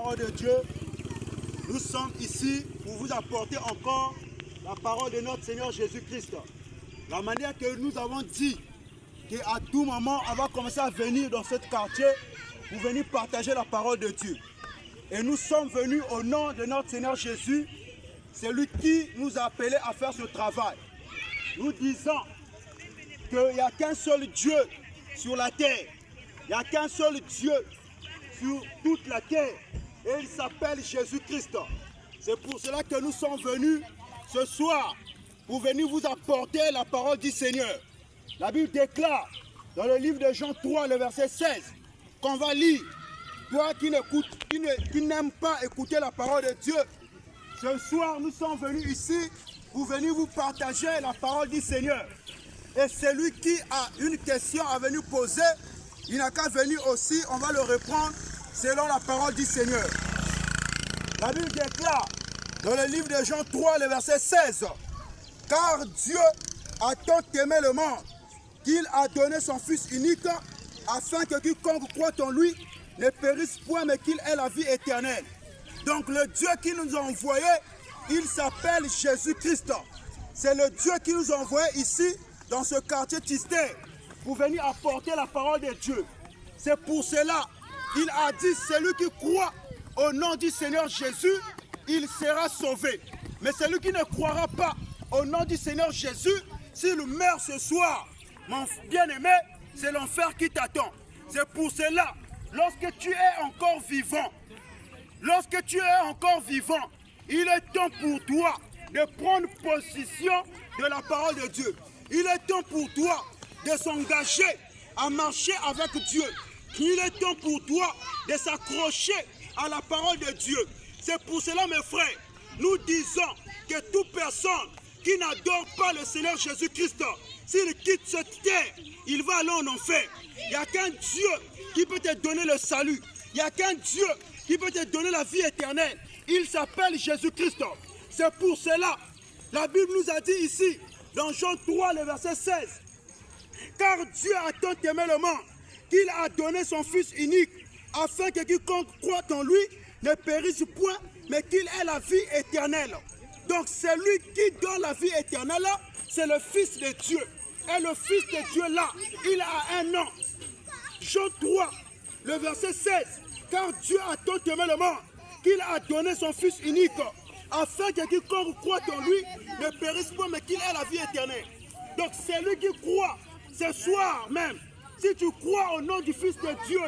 parole de Dieu. Nous sommes ici pour vous apporter encore la parole de notre Seigneur Jésus-Christ. La manière que nous avons dit qu'à tout moment, on va commencer à venir dans ce quartier pour venir partager la parole de Dieu. Et nous sommes venus au nom de notre Seigneur Jésus, celui qui nous a appelés à faire ce travail. Nous disons qu'il n'y a qu'un seul Dieu sur la terre. Il n'y a qu'un seul Dieu sur toute la terre. Et il s'appelle Jésus-Christ. C'est pour cela que nous sommes venus ce soir pour venir vous apporter la parole du Seigneur. La Bible déclare dans le livre de Jean 3, le verset 16, qu'on va lire. Toi qui n'aimes pas écouter la parole de Dieu, ce soir nous sommes venus ici pour venir vous partager la parole du Seigneur. Et celui qui a une question à venir poser, il n'a qu'à venir aussi, on va le répondre selon la parole du Seigneur. La Bible déclare dans le livre de Jean 3, le verset 16, « Car Dieu a tant aimé le monde qu'il a donné son Fils unique, afin que quiconque croit en lui ne périsse point, mais qu'il ait la vie éternelle. » Donc le Dieu qui nous a envoyés, il s'appelle Jésus-Christ. C'est le Dieu qui nous a envoyés ici, dans ce quartier Tisté, pour venir apporter la parole de Dieu. C'est pour cela qu'il a dit, celui qui croit au nom du Seigneur Jésus, il sera sauvé. Mais celui qui ne croira pas au nom du Seigneur Jésus, s'il meurt ce soir, mon bien-aimé, c'est l'enfer qui t'attend. C'est pour cela, lorsque tu es encore vivant, il est temps pour toi de prendre position de la parole de Dieu. Il est temps pour toi de s'engager à marcher avec Dieu. Il est temps pour toi de s'accrocher à la parole de Dieu. C'est pour cela, mes frères, nous disons que toute personne qui n'adore pas le Seigneur Jésus-Christ, s'il quitte cette terre, il va aller en enfer. Il n'y a qu'un Dieu qui peut te donner le salut. Il n'y a qu'un Dieu qui peut te donner la vie éternelle. Il s'appelle Jésus-Christ. C'est pour cela, la Bible nous a dit ici, dans Jean 3, le verset 16, « Car Dieu a tant aimé le monde qu'il a donné son Fils unique, afin que quiconque croit en lui ne périsse point, mais qu'il ait la vie éternelle. » Donc celui qui donne la vie éternelle, c'est le Fils de Dieu. Et le Fils de Dieu là, il a un nom. Jean 3, le verset 16, « Car Dieu a tant aimé le monde qu'il a donné son Fils unique, afin que quiconque croit en lui ne périsse pas, mais qu'il ait la vie éternelle. » Donc celui qui croit, ce soir même, si tu crois au nom du Fils de Dieu,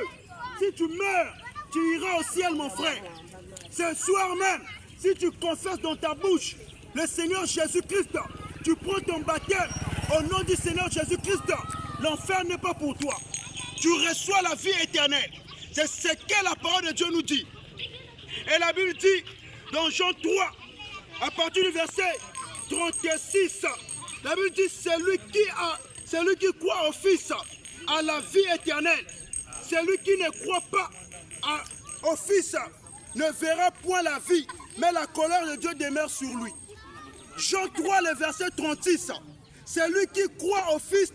si tu meurs, tu iras au ciel, mon frère. Ce soir même, si tu confesses dans ta bouche le Seigneur Jésus-Christ, tu prends ton baptême au nom du Seigneur Jésus-Christ, l'enfer n'est pas pour toi. Tu reçois la vie éternelle. C'est ce que la parole de Dieu nous dit. Et la Bible dit, dans Jean 3, à partir du verset 36, la Bible dit, celui qui croit au Fils a la vie éternelle. Celui qui ne croit pas au Fils ne verra point la vie, mais la colère de Dieu demeure sur lui. Jean 3, le verset 36, celui qui croit au Fils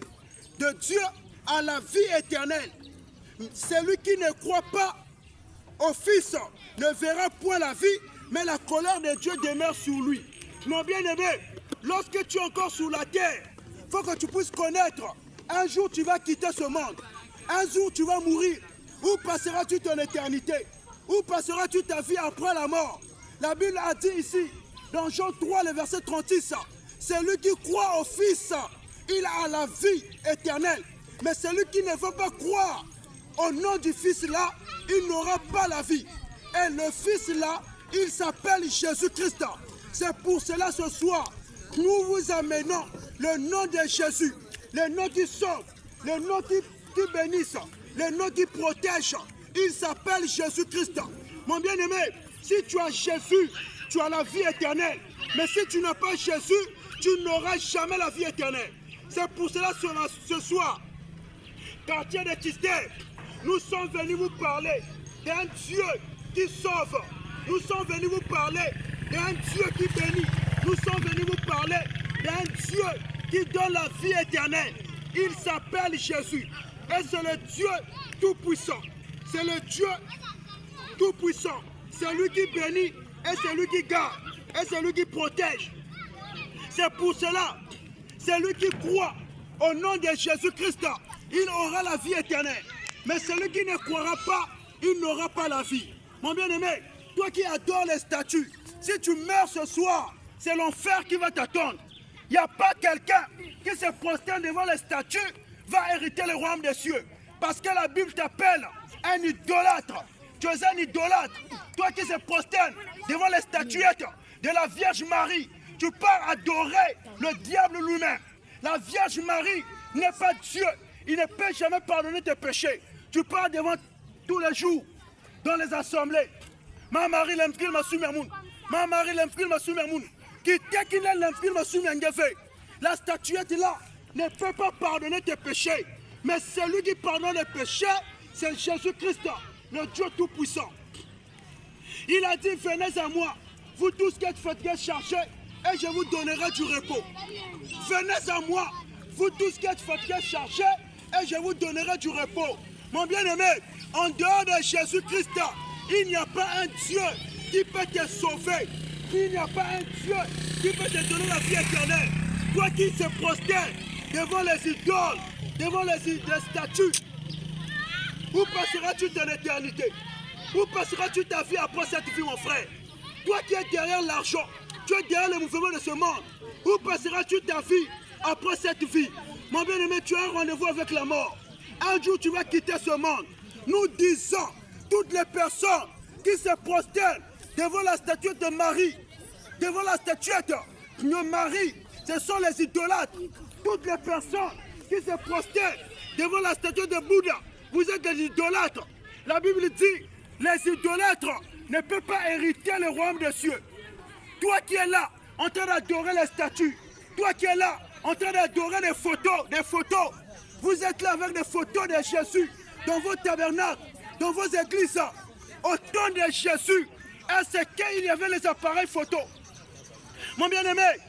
de Dieu a la vie éternelle. Celui qui ne croit pas au Fils ne verra point la vie, mais la colère de Dieu demeure sur lui. Mon bien-aimé, lorsque tu es encore sur la terre, il faut que tu puisses connaître, un jour tu vas quitter ce monde, un jour tu vas mourir. Où passeras-tu ton éternité? Où passeras-tu ta vie après la mort? La Bible a dit ici, dans Jean 3, le verset 36, celui qui croit au Fils, il a la vie éternelle. Mais celui qui ne veut pas croire au nom du Fils là, il n'aura pas la vie. Et le Fils là, il s'appelle Jésus-Christ. C'est pour cela ce soir, nous vous amenons le nom de Jésus, le nom qui sauve, le nom qui bénisse, le nom qui protège. Il s'appelle Jésus-Christ. Mon bien-aimé, si tu as Jésus, tu as la vie éternelle. Mais si tu n'as pas Jésus, tu n'auras jamais la vie éternelle. C'est pour cela ce soir, quartier de Tisté, nous sommes venus vous parler d'un Dieu qui sauve. Nous sommes venus vous parler d'un Dieu qui bénit. Nous sommes venus vous parler d'un Dieu qui donne la vie éternelle. Il s'appelle Jésus. Et c'est le Dieu tout-puissant. C'est le Dieu tout-puissant. c'est lui qui bénit, et c'est lui qui garde, et c'est lui qui protège. C'est pour cela, c'est lui qui croit au nom de Jésus-Christ, il aura la vie éternelle. Mais celui qui ne croira pas, il n'aura pas la vie. Mon bien-aimé, toi qui adores les statues, si tu meurs ce soir, c'est l'enfer qui va t'attendre. Il n'y a pas quelqu'un qui se prosterne devant les statues va hériter le royaume des cieux. Parce que la Bible t'appelle un idolâtre. Tu es un idolâtre. Toi qui se prosterne devant les statuettes de la Vierge Marie, tu pars adorer le diable lui-même. La Vierge Marie n'est pas Dieu. Il ne peut jamais pardonner tes péchés. Tu pars devant tous les jours dans les assemblées. Ma Marie l'emfil m'a soumis. Ma Marie l'emfil m'a soumis. Qui t'est qu'il est l'emfil m'a soumis. La statuette là ne peut pas pardonner tes péchés. Mais celui qui pardonne les péchés, c'est Jésus-Christ, le Dieu Tout-Puissant. Il a dit, venez à moi, vous tous qui êtes fatigués, chargés, et je vous donnerai du repos. Venez à moi, vous tous qui êtes fatigués, chargés, et je vous donnerai du repos. Mon bien-aimé, en dehors de Jésus-Christ, il n'y a pas un Dieu qui peut te sauver. Il n'y a pas un Dieu qui peut te donner la vie éternelle. Toi qui se prosterne devant les idoles, devant les statues, où passeras-tu ton éternité? Où passeras-tu ta vie après cette vie, mon frère? Toi qui es derrière l'argent, tu es derrière le mouvement de ce monde. Où passeras-tu ta vie après cette vie? Mon bien-aimé, tu as un rendez-vous avec la mort. Un jour, tu vas quitter ce monde. Nous disons, toutes les personnes qui se prosternent devant la statuette de Marie, devant la statuette de Marie, ce sont les idolâtres. Toutes les personnes qui se prosternent devant la statue de Bouddha, vous êtes des idolâtres. La Bible dit, les idolâtres ne peuvent pas hériter le royaume des cieux. Toi qui es là, en train d'adorer les statues, toi qui es là, en train d'adorer des photos, vous êtes là avec des photos de Jésus dans vos tabernacles, dans vos églises. Au temps de Jésus, est-ce qu'il y avait les appareils photo? Mon bien-aimé,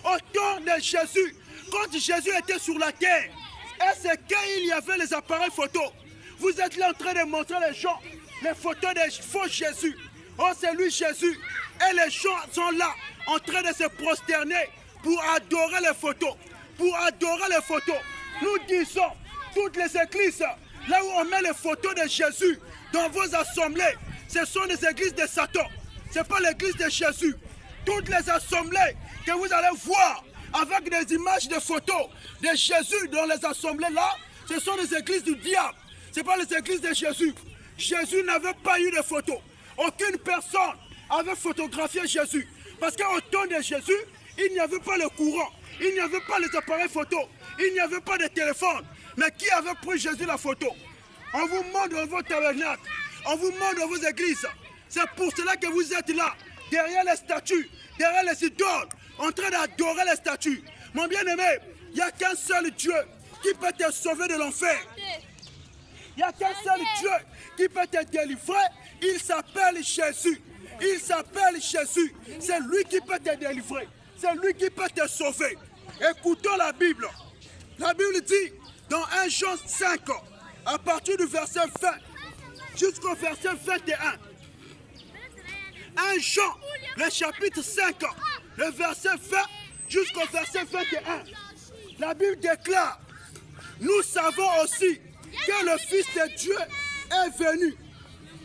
au temps de Jésus, quand Jésus était sur la terre, est-ce qu'il y avait les appareils photo? Vous êtes là en train de montrer les gens les photos des faux Jésus. Oh, c'est lui Jésus. Et les gens sont là en train de se prosterner pour adorer les photos. Pour adorer les photos. Nous disons, toutes les églises, là où on met les photos de Jésus dans vos assemblées, ce sont des églises de Satan. Ce n'est pas l'église de Jésus. Toutes les assemblées que vous allez voir avec des images de photos de Jésus dans les assemblées là, ce sont des églises du diable. Ce n'est pas les églises de Jésus. Jésus n'avait pas eu de photos. Aucune personne avait photographié Jésus. Parce qu'au temps de Jésus, il n'y avait pas le courant. Il n'y avait pas les appareils photos. Il n'y avait pas de téléphone. Mais qui avait pris Jésus la photo? On vous montre dans vos tabernacles. On vous montre dans vos églises. C'est pour cela que vous êtes là, derrière les statues, derrière les idoles, en train d'adorer les statues. Mon bien-aimé, il n'y a qu'un seul Dieu qui peut te sauver de l'enfer. Il n'y a qu'un seul Dieu qui peut te délivrer. Il s'appelle Jésus. Il s'appelle Jésus. C'est lui qui peut te délivrer. C'est lui qui peut te sauver. Écoutons la Bible. La Bible dit dans 1 Jean 5, à partir du verset 20 jusqu'au verset 21. 1 Jean, le chapitre 5, le verset 20 jusqu'au verset 21. La Bible déclare, nous savons aussi que le Fils de Dieu est venu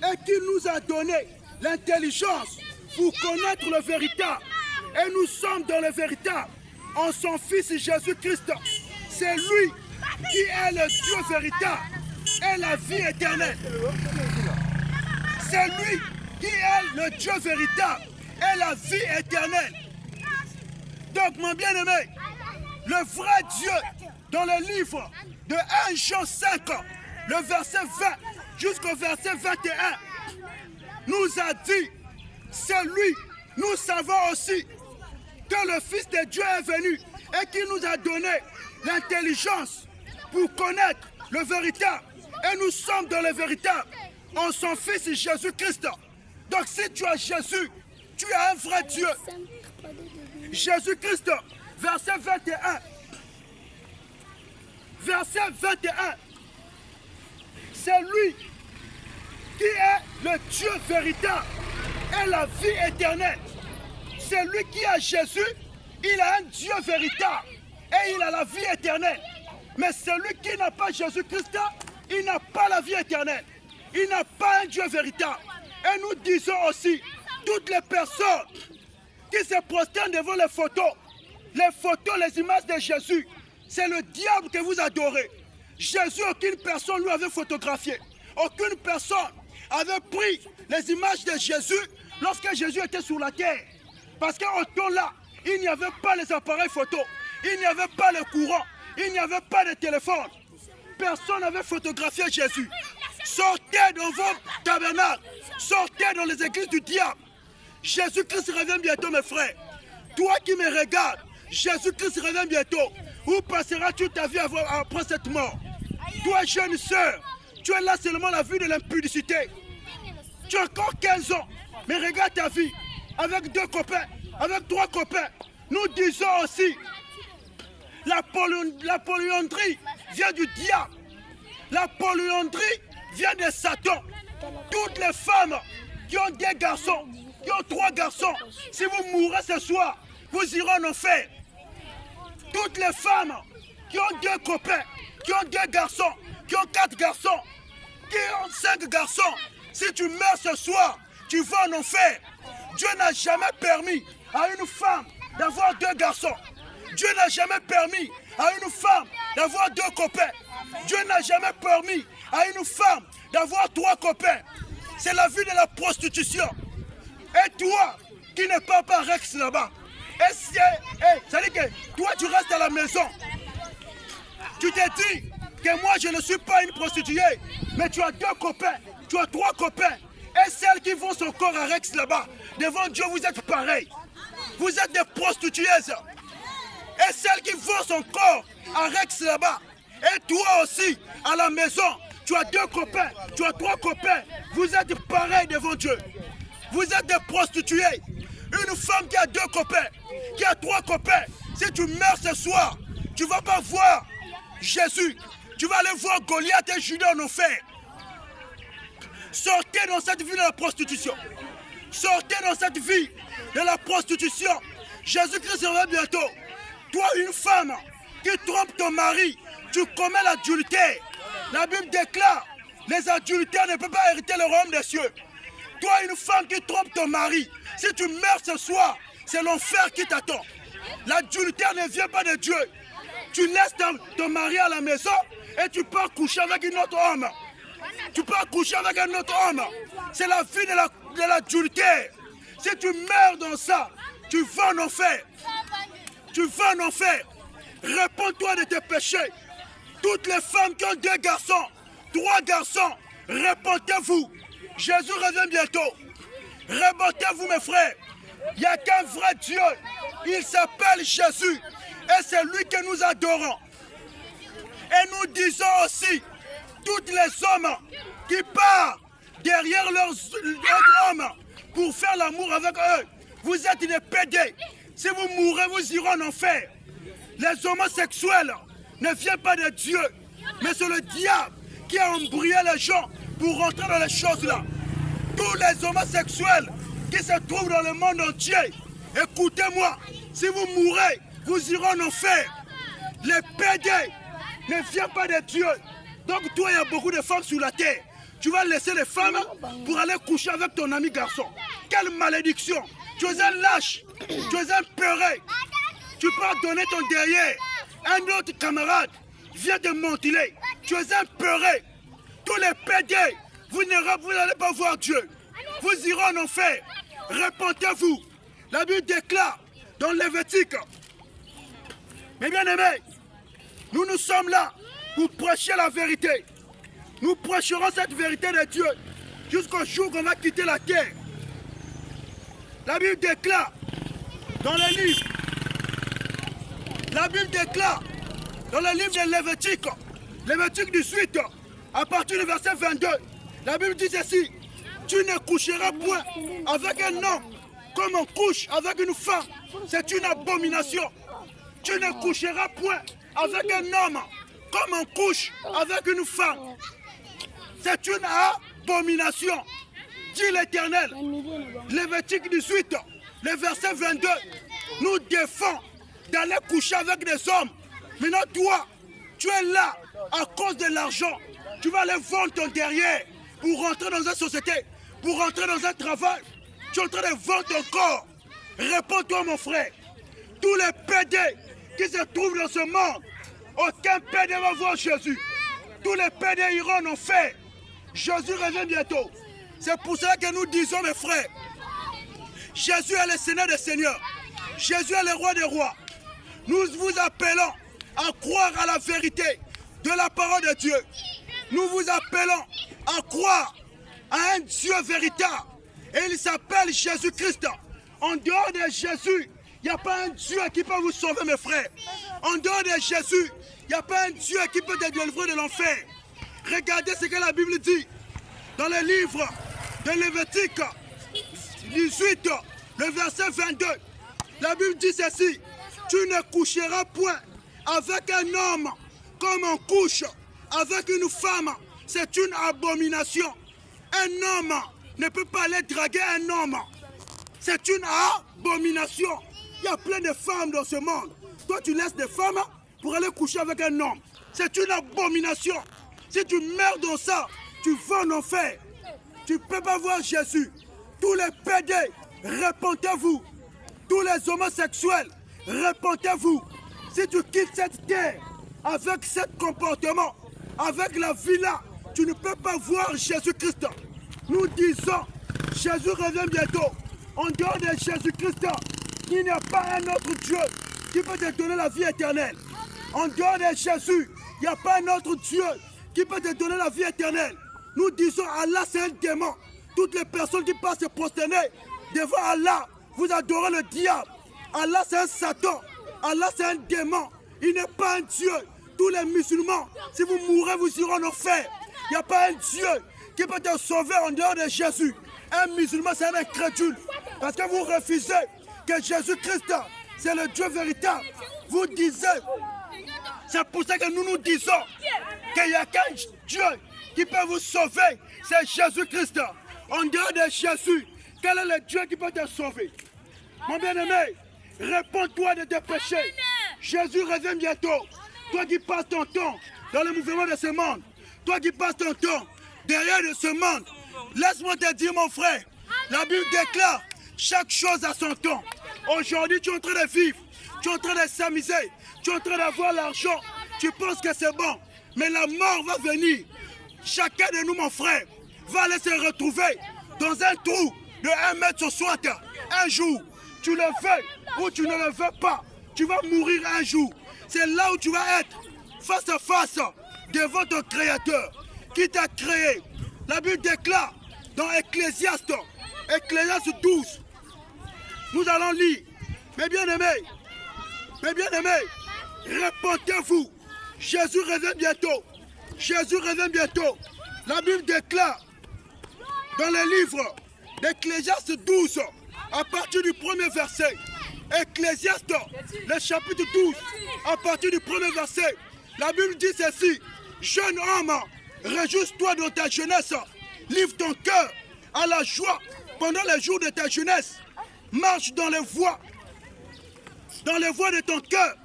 et qu'il nous a donné l'intelligence pour connaître le véritable. Et nous sommes dans le véritable en son Fils Jésus-Christ. C'est lui qui est le Dieu véritable et la vie éternelle. C'est lui qui est le Dieu véritable et la vie éternelle. Donc mon bien-aimé, le vrai Dieu dans le livre de 1 Jean 5, le verset 20 jusqu'au verset 21, nous a dit, c'est lui, nous savons aussi que le Fils de Dieu est venu et qu'il nous a donné l'intelligence pour connaître le véritable. Et nous sommes dans le véritable en son Fils Jésus-Christ. Donc si tu as Jésus, tu as un vrai Dieu. Jésus-Christ, verset 21. Verset 21. C'est lui qui est le Dieu véritable et la vie éternelle. Celui qui a Jésus, il a un Dieu véritable et il a la vie éternelle. Mais celui qui n'a pas Jésus-Christ, il n'a pas la vie éternelle. Il n'a pas un Dieu véritable. Et nous disons aussi, toutes les personnes qui se prosternent devant les photos, les images de Jésus, c'est le diable que vous adorez. Jésus, aucune personne lui avait photographié. Aucune personne avait pris les images de Jésus lorsque Jésus était sur la terre. Parce qu'au temps-là, il n'y avait pas les appareils photo, il n'y avait pas le courant, il n'y avait pas de téléphone. Personne n'avait photographié Jésus. Sortez dans vos tabernacles, sortez dans les églises du diable. Jésus-Christ revient bientôt, mes frères. Toi qui me regardes, Jésus-Christ revient bientôt. Où passeras-tu ta vie après cette mort? Toi, jeune sœur, tu es là seulement la vie de l'impudicité. Tu as encore 15 ans, mais regarde ta vie. Avec 2 copains, avec 3 copains. Nous disons aussi, la polyandrie vient du diable. La polyandrie vient de Satan. Toutes les femmes qui ont des garçons, qui ont 3 garçons, si vous mourrez ce soir, vous irez en enfer. Toutes les femmes qui ont 2 copains, qui ont 2 garçons, qui ont 4 garçons, qui ont 5 garçons, si tu meurs ce soir, tu vas en enfer. Dieu n'a jamais permis à une femme d'avoir 2 garçons. Dieu n'a jamais permis à une femme d'avoir 2 copains. Dieu n'a jamais permis à une femme d'avoir 3 copains. C'est la vie de la prostitution. Et toi, qui ne pars pas Rex là-bas, ça dit que toi tu restes à la maison. Tu te dis que moi je ne suis pas une prostituée, mais tu as 2 copains, tu as 3 copains. Et celles qui vont son corps à Rex là-bas, devant Dieu vous êtes pareils. Vous êtes des prostituées. Et celles qui vont son corps à Rex là-bas, et toi aussi à la maison, tu as 2 copains, tu as 3 copains. Vous êtes pareils devant Dieu. Vous êtes des prostituées. Une femme qui a 2 copains, qui a 3 copains, si tu meurs ce soir, tu ne vas pas voir Jésus. Tu vas aller voir Goliath et Judas en enfer. Sortez dans cette vie de la prostitution. Sortez dans cette vie de la prostitution. Jésus-Christ revient bientôt. Toi, une femme qui trompe ton mari, tu commets l'adultère. La Bible déclare, les adultères ne peuvent pas hériter le royaume des cieux. Toi, une femme qui trompe ton mari, si tu meurs ce soir, c'est l'enfer qui t'attend. L'adultère ne vient pas de Dieu. Tu laisses ton mari à la maison et tu pars coucher avec un autre homme. Tu pars coucher avec un autre homme. C'est la vie de l'adultère. Si tu meurs dans ça, tu vas en enfer. Tu vas en enfer. Réponds-toi de tes péchés. Toutes les femmes qui ont 2 garçons, 3 garçons, répentez-vous. Jésus revient bientôt. Répentez-vous, mes frères. Il n'y a qu'un vrai Dieu. Il s'appelle Jésus. Et c'est lui que nous adorons. Et nous disons aussi, toutes les hommes qui partent derrière leurs hommes pour faire l'amour avec eux, vous êtes des pédés. Si vous mourrez, vous irez en enfer. Les homosexuels ne viennent pas de Dieu, mais c'est le diable qui a embrouillé les gens pour rentrer dans les choses là. Tous les homosexuels qui se trouvent dans le monde entier, écoutez-moi, si vous mourrez, vous irez en enfer. Les pédés ne viennent pas de Dieu. Donc toi, il y a beaucoup de femmes sur la terre. Tu vas laisser les femmes pour aller coucher avec ton ami garçon. Quelle malédiction! Tu es un lâche, tu es un peuré. Tu peux donner ton derrière. Un autre camarade vient de mentiler. Tu es un peuré. Tous les pédés, vous n'allez pas voir Dieu. Vous irez en enfer. Répentez-vous. La Bible déclare dans Lévitique. Mais bien aimés, nous sommes là pour prêcher la vérité. Nous prêcherons cette vérité de Dieu jusqu'au jour qu'on va quitter la terre. La Bible déclare dans le livre, dans le livre de Lévitique, Lévitique 18, à partir du verset 22, la Bible dit ceci: tu ne coucheras point avec un homme comme on couche avec une femme. C'est une abomination. Tu ne coucheras point avec un homme comme on couche avec une femme. C'est une abomination. dit l'Éternel. Lévitique 18, le verset 22, nous défend d'aller coucher avec des hommes. Maintenant, toi, tu es là à cause de l'argent. Tu vas aller vendre ton derrière pour rentrer dans une société, pour rentrer dans un travail. Tu es en train de vendre ton corps. Réponds-toi, mon frère. Tous les pédés qui se trouvent dans ce monde, aucun pédé va voir Jésus. Tous les pédés iront en enfer. Jésus revient bientôt. C'est pour cela que nous disons, mes frères, Jésus est le Seigneur des Seigneurs. Jésus est le Roi des Rois. Nous vous appelons à croire à la vérité de la parole de Dieu. Nous vous appelons à croire à un Dieu véritable. Et il s'appelle Jésus-Christ. En dehors de Jésus, il n'y a pas un Dieu qui peut vous sauver, mes frères. En dehors de Jésus, il n'y a pas un Dieu qui peut te délivrer de l'enfer. Regardez ce que la Bible dit dans le livre de Lévitique 18, le verset 22. La Bible dit ceci: tu ne coucheras point avec un homme comme on couche avec une femme. C'est une abomination. Un homme ne peut pas aller draguer un homme. C'est une abomination. Il y a plein de femmes dans ce monde. Toi, tu laisses des femmes pour aller coucher avec un homme. C'est une abomination. Si tu meurs dans ça, tu vas en enfer. Tu ne peux pas voir Jésus. Tous les pédés, répentez-vous. Tous les homosexuels, répentez-vous. Si tu quittes cette terre avec ce comportement, avec la vie là, tu ne peux pas voir Jésus-Christ. Nous disons, Jésus revient bientôt. En dehors de Jésus-Christ, il n'y a pas un autre Dieu qui peut te donner la vie éternelle. En dehors de Jésus, il n'y a pas un autre Dieu qui peut te donner la vie éternelle. Nous disons, Allah c'est un démon. Toutes les personnes qui passent se prosterner devant Allah, vous adorez le diable. Allah c'est un Satan. Allah c'est un démon. Il n'est pas un Dieu. Tous les musulmans, si vous mourrez, vous irez en enfer. Il n'y a pas un Dieu qui peut te sauver en dehors de Jésus. Un musulman, c'est un incrédule. Parce que vous refusez que Jésus-Christ, c'est le Dieu véritable. Vous disiez, c'est pour ça que nous disons qu'il n'y a qu'un Dieu qui peut vous sauver, c'est Jésus-Christ. En dehors de Jésus, quel est le Dieu qui peut te sauver? Mon bien-aimé, réponds-toi de tes péchés. Jésus revient bientôt. Toi qui passes ton temps dans le mouvement de ce monde, toi qui passes ton temps derrière de ce monde, laisse-moi te dire, mon frère, la Bible déclare chaque chose à son temps. Aujourd'hui, tu es en train de vivre, tu es en train de s'amuser, tu es en train d'avoir l'argent, tu penses que c'est bon, mais la mort va venir. Chacun de nous, mon frère, va aller se retrouver dans un trou de 1 mètre sur 60. Un jour, tu le veux ou tu ne le veux pas, tu vas mourir un jour. C'est là où tu vas être face à face devant ton Créateur qui t'a créé. La Bible déclare dans Ecclésiaste 12, nous allons lire, mes bien-aimés, répentez-vous, Jésus revient bientôt, Jésus revient bientôt. La Bible déclare dans le livre d'Ecclésiaste 12, à partir du premier verset, Ecclésiaste, le chapitre 12, à partir du premier verset, la Bible dit ceci: jeune homme, réjouis-toi dans ta jeunesse, livre ton cœur à la joie pendant les jours de ta jeunesse, marche dans les voies de ton cœur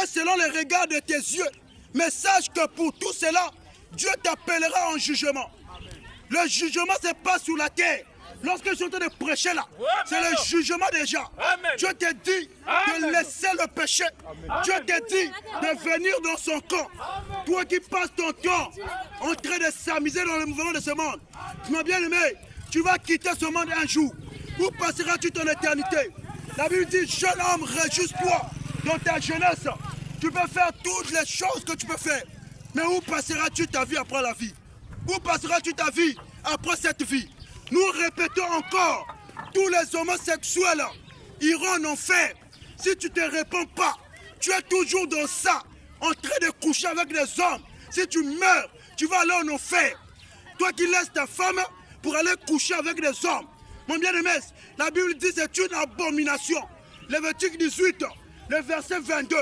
et selon les regards de tes yeux, mais sache que pour tout cela, Dieu t'appellera en jugement. Le jugement, ce n'est pas sur la terre. Lorsque je suis en train de prêcher là, c'est le jugement déjà. Dieu te dit de laisser le péché. Dieu te dit de venir dans son camp. Toi qui passes ton temps en train de s'amuser dans le mouvement de ce monde, mon bien-aimé, tu vas quitter ce monde un jour. Où passeras-tu ton éternité? La Bible dit, jeune homme, réjouis-toi dans ta jeunesse. Tu peux faire toutes les choses que tu peux faire. Mais où passeras-tu ta vie après la vie? Où passeras-tu ta vie après cette vie? Nous répétons encore, tous les homosexuels iront en enfer. Si tu ne te réponds pas, tu es toujours dans ça, en train de coucher avec des hommes. Si tu meurs, tu vas aller en enfer. Toi qui laisses ta femme pour aller coucher avec des hommes. Mon bien-aimé, la Bible dit que c'est une abomination. Lévitique 18, le verset 22.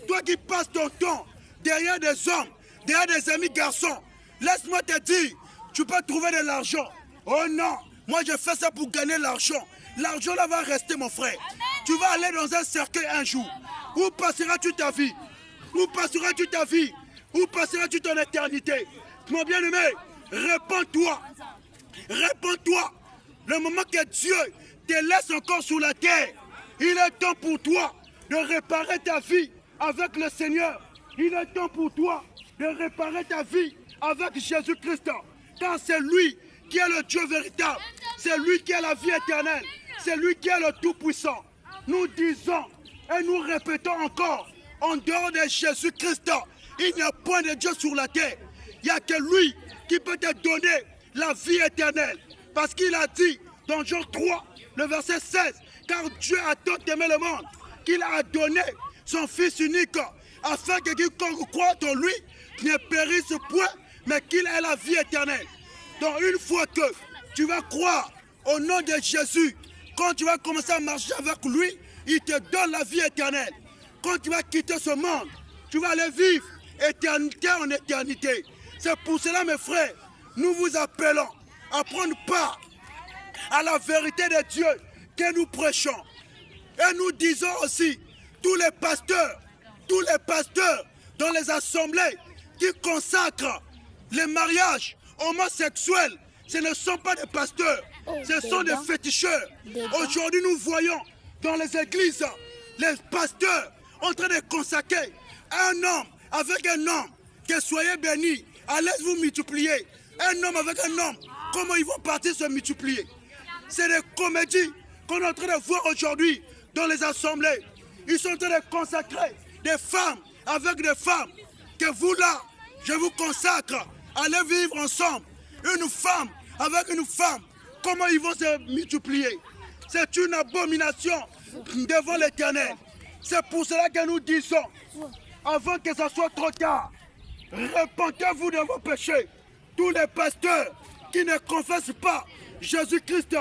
Toi qui passes ton temps derrière des hommes, derrière des amis garçons, laisse-moi te dire, tu peux trouver de l'argent. Oh non, Moi, je fais ça pour gagner l'argent. L'argent là va rester, mon frère. Tu vas aller dans un cercueil un jour. Où passeras-tu ta vie? Où passeras-tu ta vie? Où passeras-tu ton éternité? Mon bien-aimé, réponds-toi. Réponds-toi. Le moment que Dieu te laisse encore sur la terre, il est temps pour toi de réparer ta vie avec le Seigneur. Il est temps pour toi de réparer ta vie avec Jésus-Christ. Car c'est lui qui est le Dieu véritable. C'est lui qui a la vie éternelle. C'est lui qui est le Tout-Puissant. Nous disons et nous répétons encore, en dehors de Jésus-Christ, il n'y a point de Dieu sur la terre. Il n'y a que lui qui peut te donner la vie éternelle. Parce qu'il a dit dans Jean 3, le verset 16, car Dieu a tant aimé le monde qu'il a donné son Fils unique afin que quiconque croit en lui ne périsse point, mais qu'il ait la vie éternelle. Donc une fois que tu vas croire au nom de Jésus, quand tu vas commencer à marcher avec lui, il te donne la vie éternelle. Quand tu vas quitter ce monde, tu vas aller vivre éternité en éternité. C'est pour cela, mes frères, nous vous appelons à prendre part à la vérité de Dieu que nous prêchons. Et nous disons aussi, tous les pasteurs dans les assemblées qui consacrent les mariages homosexuels, ce ne sont pas des pasteurs, ce sont des féticheurs. Aujourd'hui, nous voyons dans les églises les pasteurs en train de consacrer un homme avec un homme. Que soyez bénis, allez vous multiplier. Un homme avec un homme, comment ils vont partir se multiplier? C'est des comédies qu'on est en train de voir aujourd'hui dans les assemblées. Ils sont en train de consacrer des femmes avec des femmes. Que vous là, je vous consacre, allez vivre ensemble. Une femme avec une femme, comment ils vont se multiplier? C'est une abomination devant l'Éternel. C'est pour cela que nous disons, avant que ce soit trop tard, repentez-vous de vos péchés. Tous les pasteurs qui ne confessent pas Jésus-Christ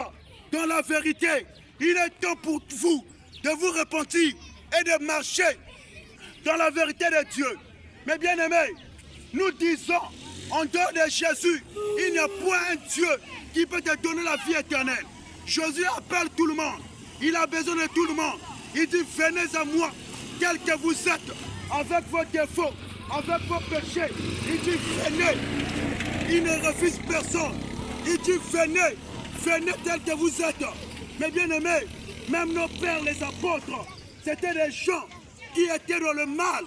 dans la vérité, il est temps pour vous de vous repentir et de marcher dans la vérité de Dieu. Mais bien aimés, nous disons, en dehors de Jésus, il n'y a point un Dieu qui peut te donner la vie éternelle. Jésus appelle tout le monde. Il a besoin de tout le monde. Il dit, venez à moi, tel que vous êtes, avec vos défauts, avec vos péchés. Il dit, venez. Il ne refuse personne. Il dit, venez, venez tel que vous êtes. Mais bien aimés, même nos pères, les apôtres, c'était des gens qui étaient dans le mal.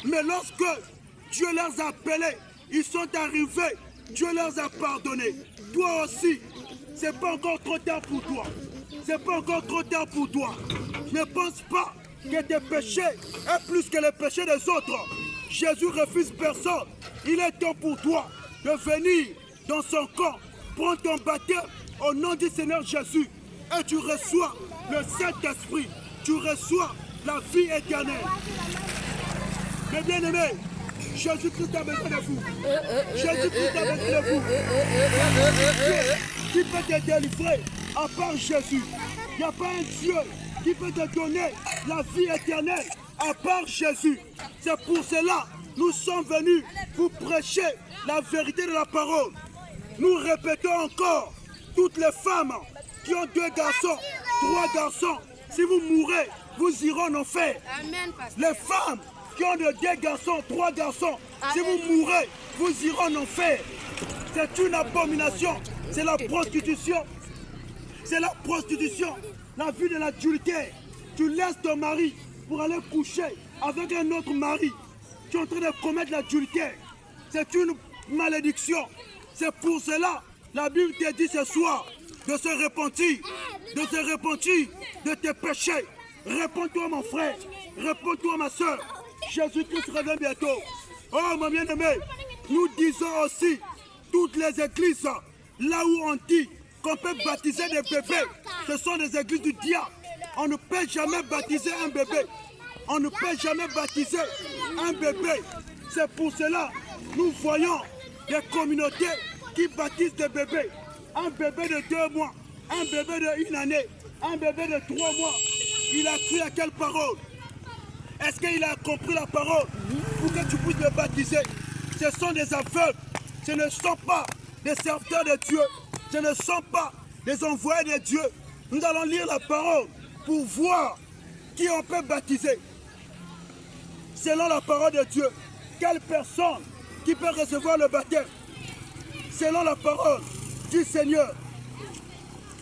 Mais lorsque Dieu les a appelés, ils sont arrivés, Dieu les a pardonnés. Toi aussi, c'est pas encore trop tard pour toi. C'est pas encore trop tard pour toi. Ne pense pas que tes péchés est plus que les péchés des autres. Jésus refuse personne. Il est temps pour toi de venir dans son camp, prendre ton baptême au nom du Seigneur Jésus. Et tu reçois le Saint-Esprit. Tu reçois la vie éternelle. Mais bien aimé, Jésus-Christ a besoin de vous. Jésus-Christ a besoin de vous. Qui peut te délivrer à part Jésus? Il n'y a pas un Dieu qui peut te donner la vie éternelle à part Jésus. C'est pour cela que nous sommes venus vous prêcher la vérité de la parole. Nous répétons encore, toutes les femmes qui ont 2 garçons, 3 garçons, si vous mourrez, vous irez en enfer. Les femmes qui ont 2 garçons, 3 garçons, si vous mourrez, vous irez en enfer. C'est une abomination, c'est la prostitution. C'est la prostitution, la vie de l'adultère. Tu laisses ton mari pour aller coucher avec un autre mari. Tu es en train de commettre l'adultère. C'est une malédiction. C'est pour cela, la Bible te dit ce soir de se repentir, de tes péchés. Réponds-toi mon frère, réponds-toi ma soeur. Jésus-Christ revient bientôt. Oh mon bien-aimé, nous disons aussi, toutes les églises, là où on dit qu'on peut baptiser des bébés, ce sont des églises du diable. On ne peut jamais baptiser un bébé. On ne peut jamais baptiser un bébé. C'est pour cela que nous voyons des communautés qui baptisent des bébés. Un bébé de 2 mois, un bébé de 1 année, un bébé de 3 mois. Il a cru à quelle parole? Est-ce qu'il a compris la parole pour que tu puisses le baptiser? Ce sont des aveugles. Ce ne sont pas des serviteurs de Dieu. Ce ne sont pas des envoyés de Dieu. Nous allons lire la parole pour voir qui on peut baptiser. Selon la parole de Dieu, quelle personne qui peut recevoir le baptême? Selon la parole du Seigneur,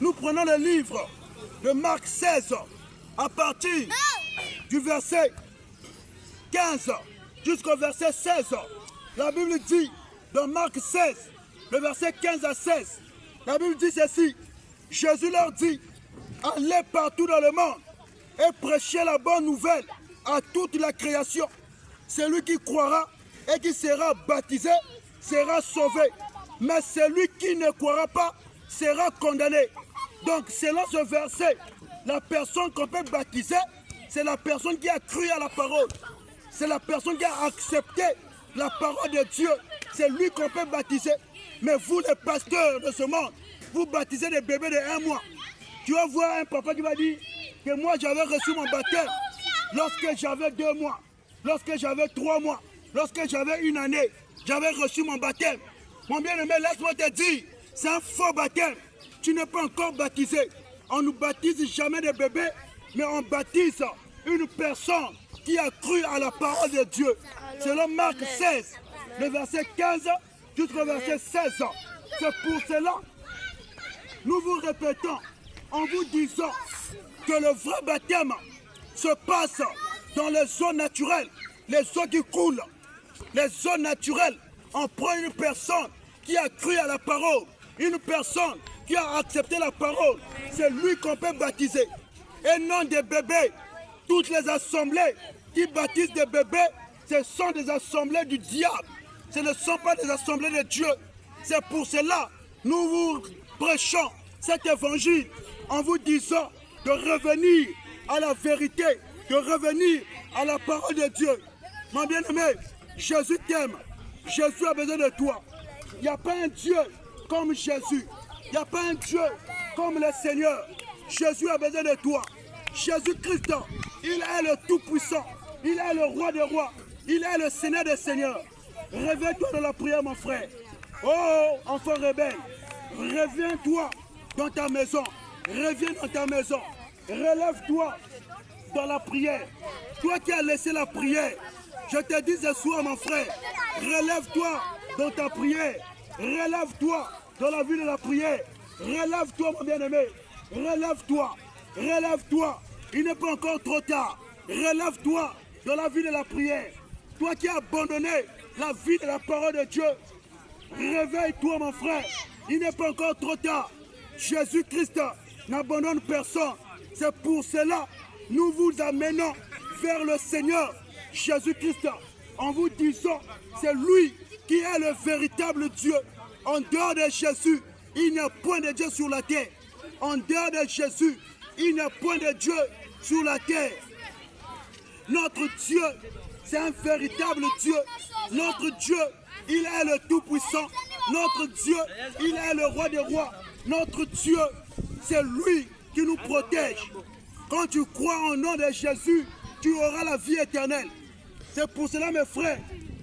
nous prenons le livre de Marc 16, à partir du verset 15 jusqu'au verset 16. La Bible dit, dans Marc 16, le verset 15 à 16, la Bible dit ceci: Jésus leur dit, allez partout dans le monde et prêchez la bonne nouvelle à toute la création. Celui qui croira et qui sera baptisé sera sauvé, mais celui qui ne croira pas sera condamné. Donc selon ce verset, la personne qu'on peut baptiser, c'est la personne qui a cru à la parole. C'est la personne qui a accepté la parole de Dieu. C'est lui qu'on peut baptiser. Mais vous, les pasteurs de ce monde, vous baptisez des bébés de 1 mois. Tu vas voir un papa qui va dire que moi j'avais reçu mon baptême lorsque j'avais 2 mois, lorsque j'avais 3 mois, lorsque j'avais 1 année, j'avais reçu mon baptême. Mon bien-aimé, laisse-moi te dire, c'est un faux baptême. Tu n'es pas encore baptisé. On ne baptise jamais des bébés, mais on baptise une personne qui a cru à la parole de Dieu. Selon Marc 16, le verset 15 jusqu'au verset 16. C'est pour cela, nous vous répétons, en vous disant que le vrai baptême se passe dans les eaux naturelles, les eaux qui coulent. Les eaux naturelles, on prend une personne qui a cru à la parole, une personne qui a accepté la parole, c'est lui qu'on peut baptiser. Et non des bébés. Toutes les assemblées qui baptisent des bébés, ce sont des assemblées du diable. Ce ne sont pas des assemblées de Dieu. C'est pour cela que nous vous prêchons cet évangile en vous disant de revenir à la vérité, de revenir à la parole de Dieu. Mon bien-aimé, Jésus t'aime. Jésus a besoin de toi. Il n'y a pas un Dieu comme Jésus. Il n'y a pas un Dieu comme le Seigneur. Jésus a besoin de toi. Jésus-Christ, il est le Tout-Puissant. Il est le Roi des Rois. Il est le Seigneur des Seigneurs. Réveille-toi dans la prière, mon frère. Oh, enfant rebelle, reviens-toi dans ta maison. Reviens dans ta maison. Relève-toi dans la prière. Toi qui as laissé la prière, je te dis ce soir, mon frère, relève-toi dans ta prière. Relève-toi dans la vie de la prière. Relève-toi, mon bien-aimé. Relève-toi. Relève-toi. Il n'est pas encore trop tard. Relève-toi dans la vie de la prière. Toi qui as abandonné la vie de la parole de Dieu, réveille-toi, mon frère. Il n'est pas encore trop tard. Jésus-Christ n'abandonne personne. C'est pour cela que nous vous amenons vers le Seigneur Jésus-Christ en vous disant, c'est lui qui est le véritable Dieu. En dehors de Jésus, il n'y a point de Dieu sur la terre. En dehors de Jésus, il n'y a point de Dieu sur la terre. Notre Dieu, c'est un véritable Dieu. Notre Dieu, il est le Tout-Puissant. Notre Dieu, il est le Roi des Rois. Notre Dieu, c'est lui qui nous protège. Quand tu crois au nom de Jésus, tu auras la vie éternelle. C'est pour cela, mes frères,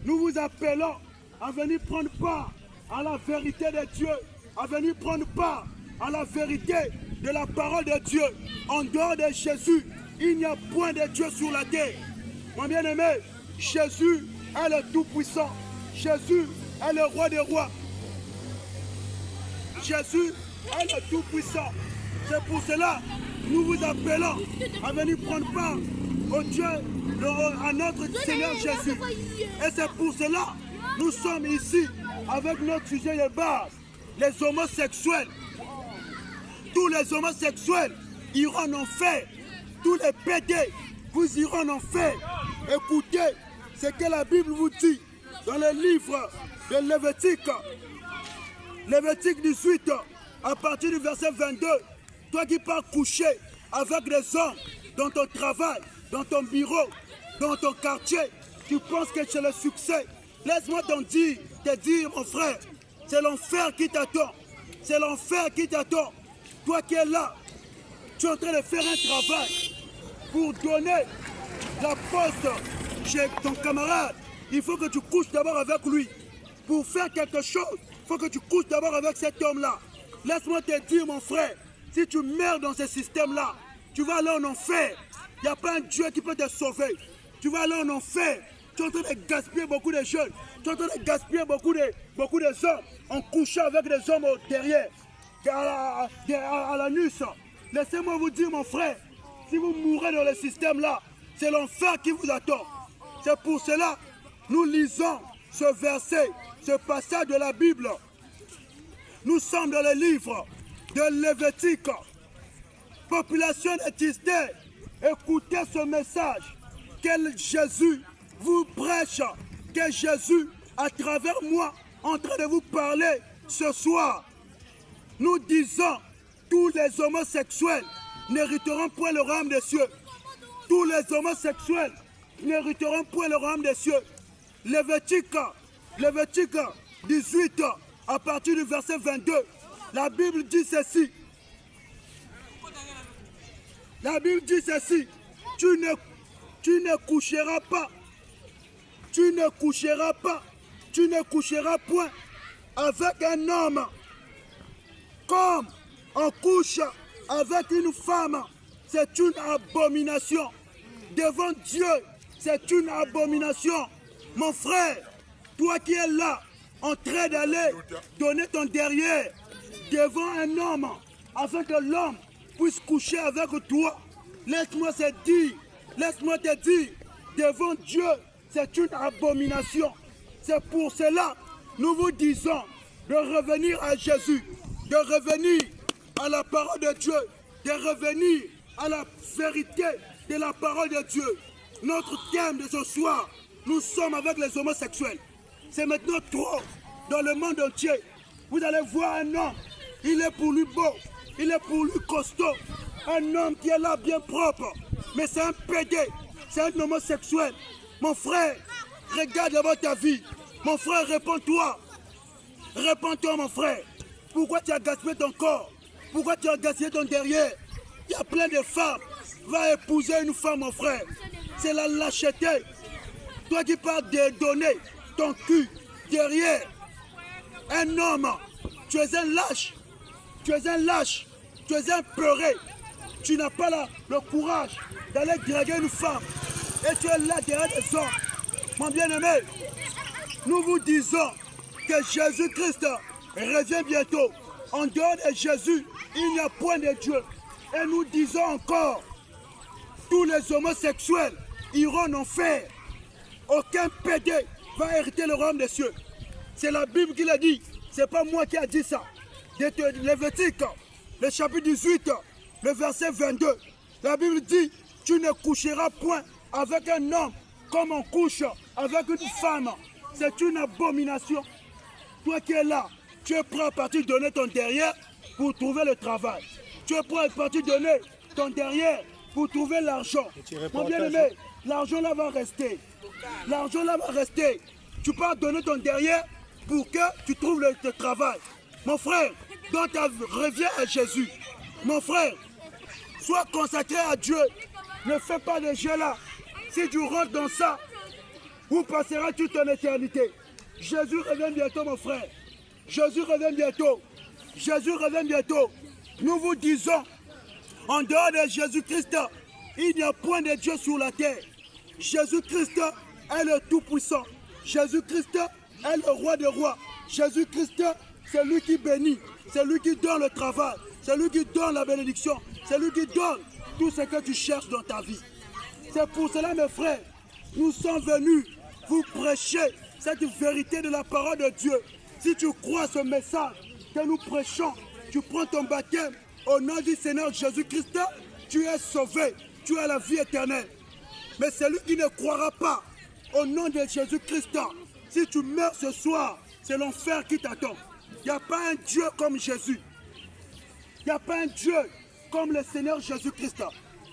nous vous appelons à venir prendre part à la vérité de Dieu, à venir prendre part à la vérité de la parole de Dieu. En dehors de Jésus, il n'y a point de Dieu sur la terre. Mon bien-aimé, Jésus est le Tout-Puissant. Jésus est le Roi des Rois. Jésus est le Tout-Puissant. C'est pour cela que nous vous appelons à venir prendre part au Dieu, à notre Seigneur Jésus. Et c'est pour cela que nous sommes ici avec notre sujet de base, les homosexuels. Tous les homosexuels iront en enfer. Tous les pédés, vous irez en enfer. Écoutez ce que la Bible vous dit dans le livre de Lévitique. Lévitique 18, à partir du verset 22. Toi qui pars coucher avec des hommes dans ton travail, dans ton bureau, dans ton quartier, tu penses que c'est le succès. Laisse-moi te dire, mon frère, c'est l'enfer qui t'attend. C'est l'enfer qui t'attend. Toi qui es là, tu es en train de faire un travail pour donner la poste chez ton camarade. Il faut que tu couches d'abord avec lui. Pour faire quelque chose, il faut que tu couches d'abord avec cet homme-là. Laisse-moi te dire, mon frère, si tu meurs dans ce système-là, tu vas aller en enfer. Il n'y a pas un Dieu qui peut te sauver. Tu vas aller en enfer. Tu es en train de gaspiller beaucoup de jeunes. Tu es en train de gaspiller beaucoup de hommes en couchant avec des hommes derrière, à la nuit. Laissez-moi vous dire, mon frère, si vous mourrez dans le système-là, c'est l'enfer qui vous attend. C'est pour cela nous lisons ce verset, ce passage de la Bible. Nous sommes dans le livre de Lévitique. Population d'Israël, écoutez ce message que Jésus vous prêche, que Jésus, à travers moi, en train de vous parler ce soir. Nous disons, tous les homosexuels n'hériteront point le royaume des cieux. Tous les homosexuels n'hériteront point le royaume des cieux. Lévitique 18, à partir du verset 22, la Bible dit ceci. La Bible dit ceci. Tu ne coucheras pas. Tu ne coucheras pas. Tu ne coucheras point avec un homme comme on couche avec une femme. C'est une abomination. Devant Dieu, c'est une abomination. Mon frère, toi qui es là, en train d'aller donner ton derrière devant un homme, afin que l'homme puisse coucher avec toi, laisse-moi te dire, devant Dieu, c'est une abomination. C'est pour cela, nous vous disons de revenir à Jésus, de revenir à la parole de Dieu, de revenir à la vérité de la parole de Dieu. Notre thème de ce soir, nous sommes avec les homosexuels. C'est maintenant trop dans le monde entier. Vous allez voir un homme, il est pour lui beau, il est pour lui costaud. Un homme qui est là bien propre, mais c'est un pédé, c'est un homosexuel. Mon frère, regarde d'abord ta vie. Mon frère, réponds-toi. Réponds-toi, mon frère. Pourquoi tu as gaspillé ton corps? Pourquoi tu as gaspillé ton derrière? Il y a plein de femmes. Va épouser une femme, mon frère. C'est la lâcheté. Toi qui parles de donner ton cul derrière un homme, tu es un lâche. Tu es un lâche. Tu es un peuré. Tu n'as pas le courage d'aller draguer une femme. Et tu es là derrière des hommes. Mon bien-aimé, nous vous disons que Jésus-Christ revient bientôt. En dehors de Jésus, il n'y a point de Dieu. Et nous disons encore, tous les homosexuels iront en enfer. Aucun pédé va hériter le royaume des cieux. C'est la Bible qui l'a dit. Ce n'est pas moi qui ai dit ça. Lévitique, le chapitre 18, le verset 22. La Bible dit, tu ne coucheras point avec un homme comme on couche avec une femme. C'est une abomination. Toi qui es là, tu es prêt à partir donner ton derrière pour trouver le travail. Tu es prêt à partir donner ton derrière pour trouver l'argent. Mon bien-aimé, l'argent là va rester. L'argent là va rester. Tu peux donner ton derrière pour que tu trouves le travail. Mon frère, donc reviens à Jésus. Mon frère, sois consacré à Dieu. Ne fais pas de jeu là. Si tu rentres dans ça, où passeras toute ton éternité? Jésus revient bientôt, mon frère. Jésus revient bientôt. Jésus revient bientôt. Nous vous disons, en dehors de Jésus-Christ, il n'y a point de Dieu sur la terre. Jésus-Christ est le Tout-Puissant. Jésus-Christ est le Roi des Rois. Jésus-Christ, c'est lui qui bénit. C'est lui qui donne le travail. C'est lui qui donne la bénédiction. C'est lui qui donne tout ce que tu cherches dans ta vie. C'est pour cela, mes frères, nous sommes venus vous prêcher cette vérité de la parole de Dieu. Si tu crois ce message que nous prêchons, tu prends ton baptême au nom du Seigneur Jésus-Christ, tu es sauvé, tu as la vie éternelle. Mais celui qui ne croira pas au nom de Jésus-Christ, si tu meurs ce soir, c'est l'enfer qui t'attend. Il n'y a pas un Dieu comme Jésus. Il n'y a pas un Dieu comme le Seigneur Jésus-Christ.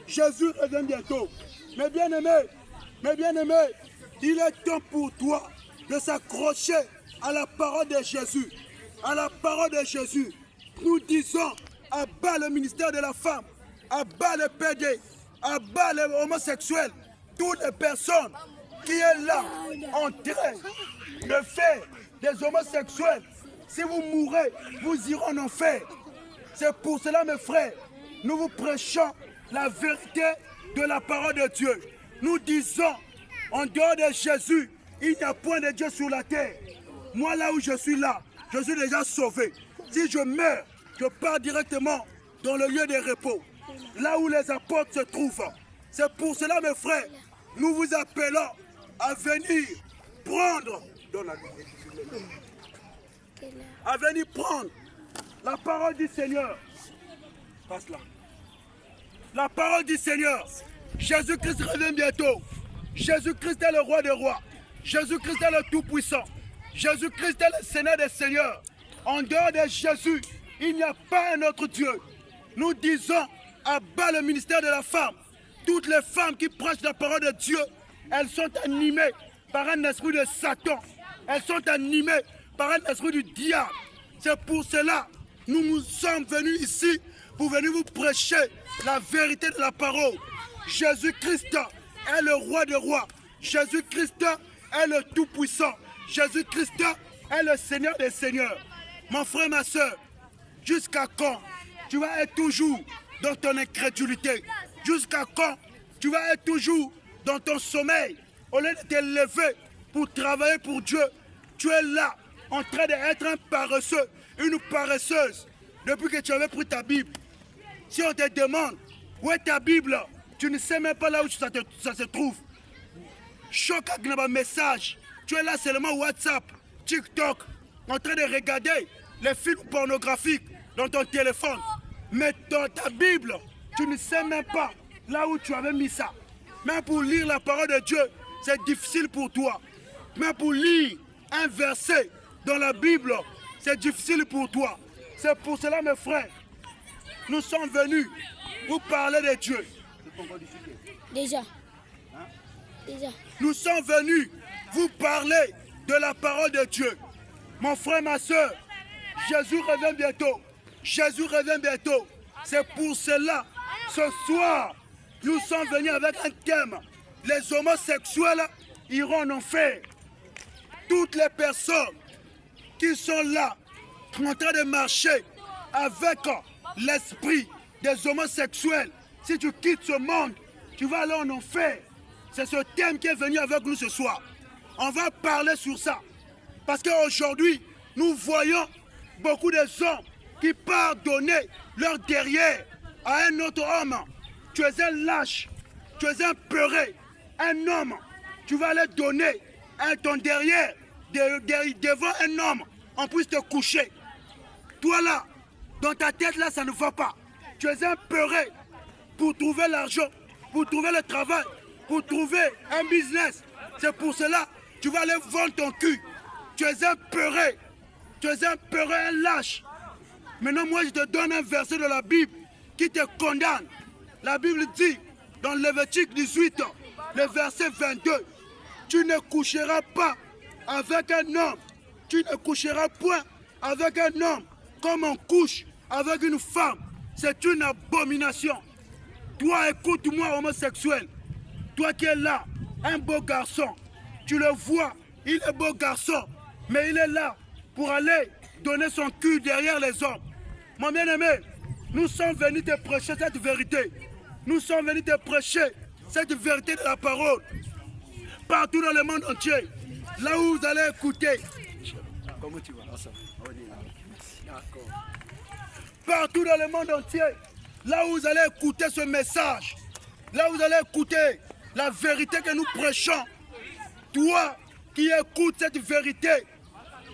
Jésus revient bientôt. Mes bien-aimés, il est temps pour toi de s'accrocher à la parole de Jésus. À la parole de Jésus. Nous disons, à bas le ministère de la femme, à bas les pédés, à bas les homosexuels, toutes les personnes qui sont là en train de faire des homosexuels. Si vous mourrez, vous irez en enfer. C'est pour cela, mes frères, nous vous prêchons la vérité de la parole de Dieu. Nous disons, en dehors de Jésus, il n'y a point de Dieu sur la terre. Moi, là où je suis déjà sauvé. Si je meurs, je pars directement dans le lieu de repos, là où les apôtres se trouvent. C'est pour cela, mes frères, nous vous appelons à venir prendre la parole du Seigneur. Passe là. La parole du Seigneur. Jésus-Christ revient bientôt. Jésus-Christ est le roi des rois. Jésus-Christ est le tout-puissant. Jésus-Christ est le Seigneur des seigneurs. En dehors de Jésus, il n'y a pas un autre Dieu. Nous disons à bas le ministère de la femme. Toutes les femmes qui prêchent la parole de Dieu, elles sont animées par un esprit de Satan. Elles sont animées par un esprit du diable. C'est pour cela que nous sommes venus ici pour venir vous prêcher la vérité de la parole. Jésus-Christ est le roi des rois. Jésus-Christ est le tout-puissant. Jésus-Christ est le Seigneur des seigneurs. Mon frère, ma soeur, jusqu'à quand tu vas être toujours dans ton incrédulité? Jusqu'à quand tu vas être toujours dans ton sommeil? Au lieu de te lever pour travailler pour Dieu, tu es là en train d'être un paresseux, une paresseuse. Depuis que tu avais pris ta Bible, si on te demande où est ta Bible, tu ne sais même pas là où ça se trouve. Choc avec un message. Tu es là seulement WhatsApp, TikTok, en train de regarder les films pornographiques dans ton téléphone. Mais dans ta Bible, tu ne sais même pas là où tu avais mis ça. Même pour lire la parole de Dieu, c'est difficile pour toi. Même pour lire un verset dans la Bible, c'est difficile pour toi. C'est pour cela, mes frères, nous sommes venus vous parler de Dieu. Déjà. Nous sommes venus vous parler de la parole de Dieu. Mon frère, ma soeur, Jésus revient bientôt. Jésus revient bientôt. C'est pour cela, ce soir, nous sommes venus avec un thème. Les homosexuels iront en enfer. Toutes les personnes qui sont là, en train de marcher avec l'esprit des homosexuels, si tu quittes ce monde, tu vas aller en enfer. C'est ce thème qui est venu avec nous ce soir. On va parler sur ça. Parce qu'aujourd'hui, nous voyons beaucoup de hommes qui partent donner leur derrière à un autre homme. Tu es un lâche, tu es un peuré, un homme. Tu vas aller donner ton derrière devant un homme. On puisse te coucher. Toi là, dans ta tête là, ça ne va pas. Tu es un peuré pour trouver l'argent, pour trouver le travail, pour trouver un business. C'est pour cela que tu vas aller vendre ton cul. Tu es un peuré. Tu es un peuré, un lâche. Maintenant, moi, je te donne un verset de la Bible qui te condamne. La Bible dit, dans Lévitique 18, le verset 22, tu ne coucheras pas avec un homme. Tu ne coucheras point avec un homme comme on couche avec une femme. C'est une abomination. Toi, écoute-moi, homosexuel. Toi qui es là, un beau garçon. Tu le vois, il est beau garçon. Mais il est là pour aller donner son cul derrière les hommes. Mon bien-aimé, nous sommes venus te prêcher cette vérité. Nous sommes venus te prêcher cette vérité de la parole. Partout dans le monde entier. Là où vous allez écouter. Comment tu vas? Partout dans le monde entier. Là où vous allez écouter ce message. Là où vous allez écouter la vérité que nous prêchons. Toi qui écoutes cette vérité.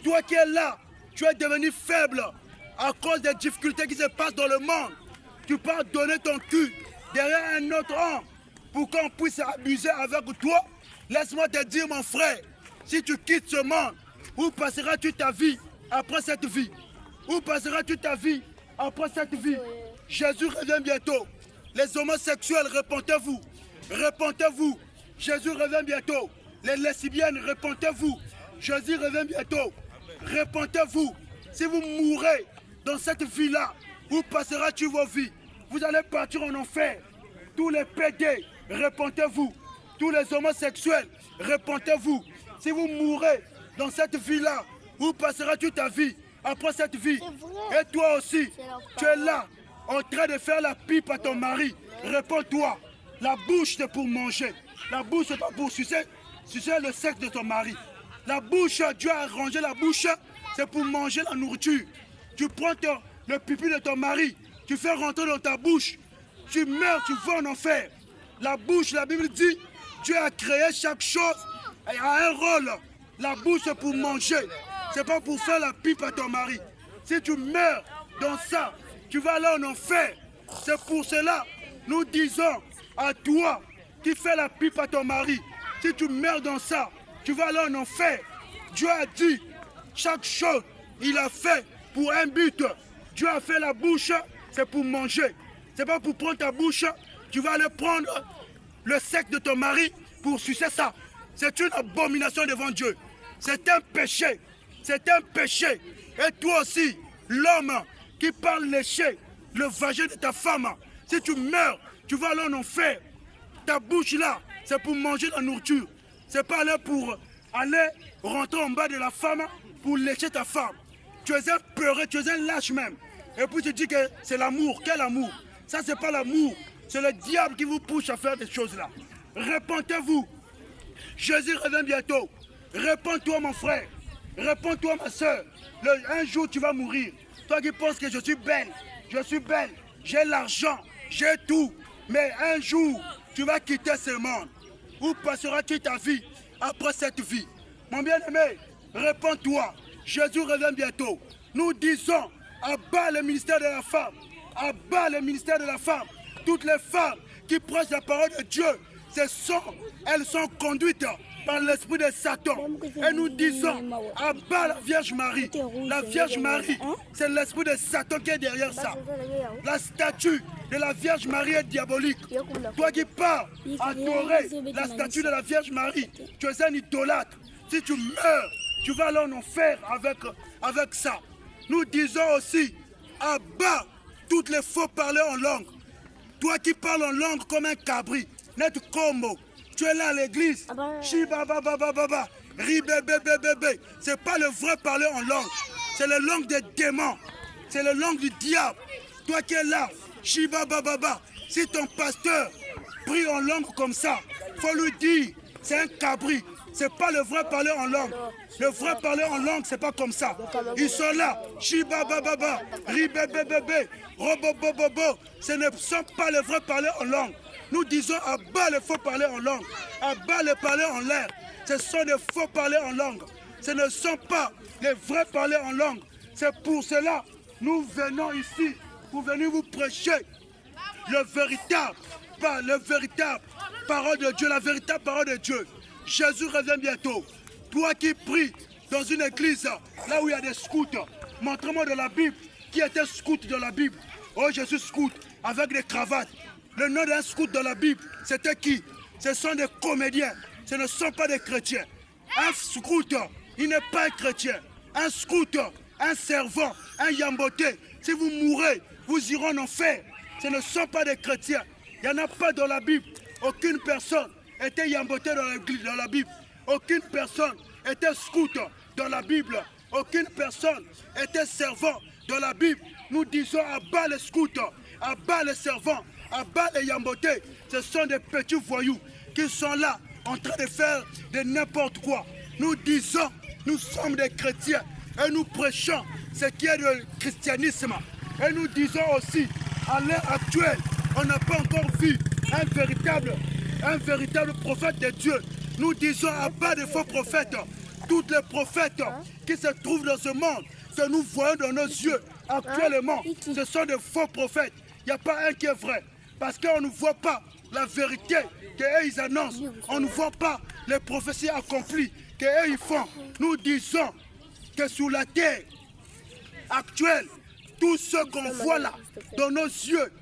Toi qui es là, tu es devenu faible à cause des difficultés qui se passent dans le monde. Tu peux donner ton cul derrière un autre homme pour qu'on puisse abuser avec toi. Laisse-moi te dire, mon frère, si tu quittes ce monde, où passeras-tu ta vie après cette vie? Où passeras-tu ta vie après cette vie? Jésus revient bientôt. Les homosexuels, repentez-vous. Repentez-vous. Jésus revient bientôt. Les lesbiennes, repentez-vous. Jésus revient bientôt. Repentez-vous. Si vous mourrez dans cette vie-là, où passeras-tu vos vies? Vous allez partir en enfer. Tous les pédés, repentez-vous. Tous les homosexuels, repentez-vous. Si vous mourrez dans cette vie-là, où passeras-tu ta vie? après cette vie. Et toi aussi, tu es là, en train de faire la pipe à ton mari. Réponds-toi, la bouche c'est pour manger. La bouche c'est pas pour sucer le sexe de ton mari. La bouche, Dieu a arrangé la bouche, c'est pour manger la nourriture. Tu prends le pipi de ton mari, tu fais rentrer dans ta bouche. Tu meurs, tu vas en enfer. La bouche, la Bible dit, Dieu a créé chaque chose et a un rôle. La bouche c'est pour manger, c'est pas pour faire la pipe à ton mari. Si tu meurs dans ça, tu vas aller en enfer. C'est pour cela, nous disons à toi qui fais la pipe à ton mari, si tu meurs dans ça, tu vas aller en enfer. Dieu a dit, chaque chose, il a fait pour un but. Dieu a fait la bouche, c'est pour manger. C'est pas pour prendre ta bouche, tu vas aller prendre le sexe de ton mari pour sucer ça. C'est une abomination devant Dieu. C'est un péché. C'est un péché. Et toi aussi, l'homme qui parle lécher le vagin de ta femme, si tu meurs, tu vas aller en enfer. Ta bouche là, c'est pour manger la nourriture. C'est pas là pour aller rentrer en bas de la femme pour lécher ta femme. Tu es un peureux, tu es un lâche même. Et puis tu dis que c'est l'amour. Quel amour? Ça, c'est pas l'amour. C'est le diable qui vous pousse à faire des choses là. Répentez-vous. Jésus revient bientôt. Réponds-toi, mon frère. Réponds-toi, ma soeur. Un jour, tu vas mourir. Toi qui penses que je suis belle, j'ai l'argent, j'ai tout. Mais un jour, tu vas quitter ce monde. Où passeras-tu ta vie après cette vie? Mon bien-aimé, réponds-toi. Jésus revient bientôt. Nous disons, abat le ministère de la femme. Abat le ministère de la femme. Toutes les femmes qui prêchent la parole de Dieu, elles sont conduites par l'esprit de Satan. Et nous disons, abat la Vierge Marie. La Vierge Marie, c'est l'esprit de Satan qui est derrière ça. La statue de la Vierge Marie est diabolique. Toi qui pars adorer la statue de la Vierge Marie, tu es un idolâtre. Si tu meurs, tu vas aller en enfer avec ça. Nous disons aussi, abat toutes les faux parlers en langue. Toi qui parles en langue comme un cabri, net combo. Tu es là à l'église. Shibababababa, ribébébébébé. C'est pas le vrai parler en langue. C'est la langue des démons. C'est la langue du diable. Toi qui es là, shibabababa. Si ton pasteur prie en langue comme ça, faut lui dire, c'est un cabri. C'est pas le vrai parler en langue. Le vrai parler en langue, c'est pas comme ça. Ils sont là, shibabababa, ribébébébé, robobobobo. Ce ne sont pas les vrais parler en langue. Nous disons à bas les faux parler en langue, à bas les parler en l'air. Ce sont des faux parler en langue. Ce ne sont pas les vrais parler en langue. C'est pour cela nous venons ici pour venir vous prêcher le véritable parole de Dieu, la véritable parole de Dieu. Jésus revient bientôt. Toi qui pries dans une église là où il y a des scouts, montre-moi de la Bible qui était scout dans la Bible. Oh, je suis scout avec des cravates. Le nom d'un scout dans la Bible, c'était qui? Ce sont des comédiens, ce ne sont pas des chrétiens. Un scout, il n'est pas un chrétien. Un scout, un servant, un yamboté, si vous mourrez, vous irez en enfer. Ce ne sont pas des chrétiens. Il n'y en a pas dans la Bible. Aucune personne était yamboté dans la Bible. Aucune personne était scout dans la Bible. Aucune personne était servant dans la Bible. Nous disons à bas les scouts, à bas les servants, à bas les yambotés. Ce sont des petits voyous qui sont là en train de faire de n'importe quoi. Nous disons, nous sommes des chrétiens et nous prêchons ce qui est le christianisme. Et nous disons aussi, à l'heure actuelle, on n'a pas encore vu un véritable prophète de Dieu. Nous disons à bas des faux prophètes. Tous les prophètes qui se trouvent dans ce monde, que nous voyons dans nos yeux actuellement, ce sont des faux prophètes. Il n'y a pas un qui est vrai. Parce qu'on ne voit pas la vérité qu'eux ils annoncent. On ne voit pas les prophéties accomplies qu'eux ils font. Nous disons que sur la terre actuelle, tous ceux qu'on voit là, dans nos yeux,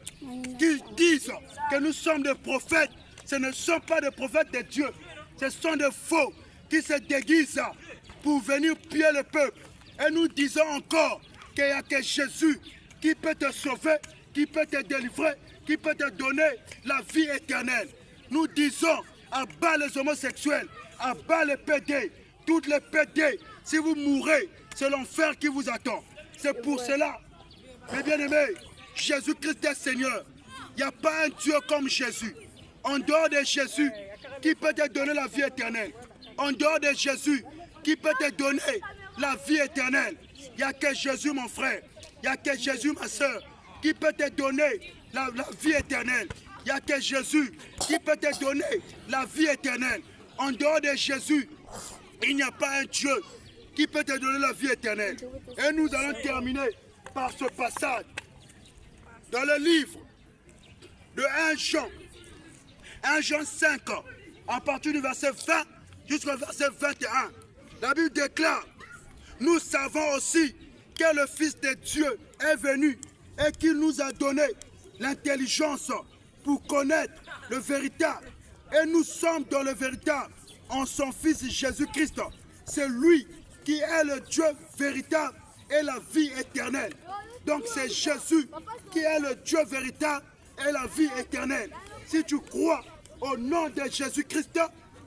qui disent que nous sommes des prophètes, ce ne sont pas des prophètes de Dieu. Ce sont des faux qui se déguisent pour venir piller le peuple. Et nous disons encore qu'il n'y a que Jésus qui peut te sauver, qui peut te délivrer, qui peut te donner la vie éternelle. Nous disons à bas les homosexuels, à bas les PD, toutes les PD, si vous mourrez, c'est l'enfer qui vous attend. C'est pour cela, mes bien-aimés, Jésus-Christ est Seigneur. Il n'y a pas un Dieu comme Jésus. En dehors de Jésus, qui peut te donner la vie éternelle. En dehors de Jésus, qui peut te donner la vie éternelle. Il n'y a que Jésus, mon frère. Il n'y a que Jésus, ma soeur, qui peut te donner la vie éternelle. Il n'y a que Jésus qui peut te donner la vie éternelle. En dehors de Jésus, il n'y a pas un Dieu qui peut te donner la vie éternelle. Et nous allons terminer par ce passage dans le livre de 1 Jean. 1 Jean 5, à partir du verset 20 jusqu'au verset 21. La Bible déclare, nous savons aussi que le Fils de Dieu est venu et qu'il nous a donné l'intelligence pour connaître le véritable. Et nous sommes dans le véritable en son Fils Jésus-Christ. C'est lui qui est le Dieu véritable et la vie éternelle. Donc c'est Jésus qui est le Dieu véritable et la vie éternelle. Si tu crois au nom de Jésus-Christ,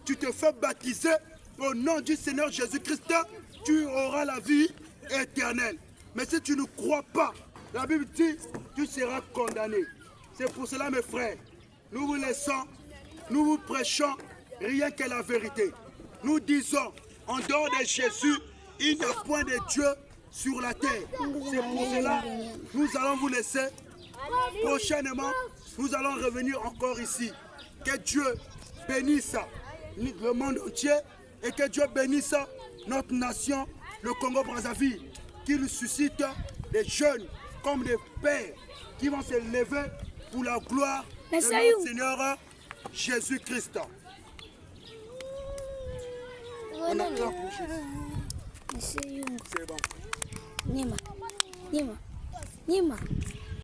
tu te fais baptiser. Au nom du Seigneur Jésus-Christ, tu auras la vie éternelle. Mais si tu ne crois pas, la Bible dit, tu seras condamné. C'est pour cela, mes frères, nous vous laissons, nous vous prêchons rien que la vérité. Nous disons, en dehors de Jésus, il n'y a point de Dieu sur la terre. C'est pour cela, nous allons vous laisser. Prochainement, nous allons revenir encore ici. Que Dieu bénisse le monde entier et que Dieu bénisse notre nation, le Congo-Brazzaville, qu'il suscite des jeunes comme des pères qui vont se lever pour la gloire de notre Seigneur Jésus-Christ. On acclame pour Jésus. C'est bon. Nima.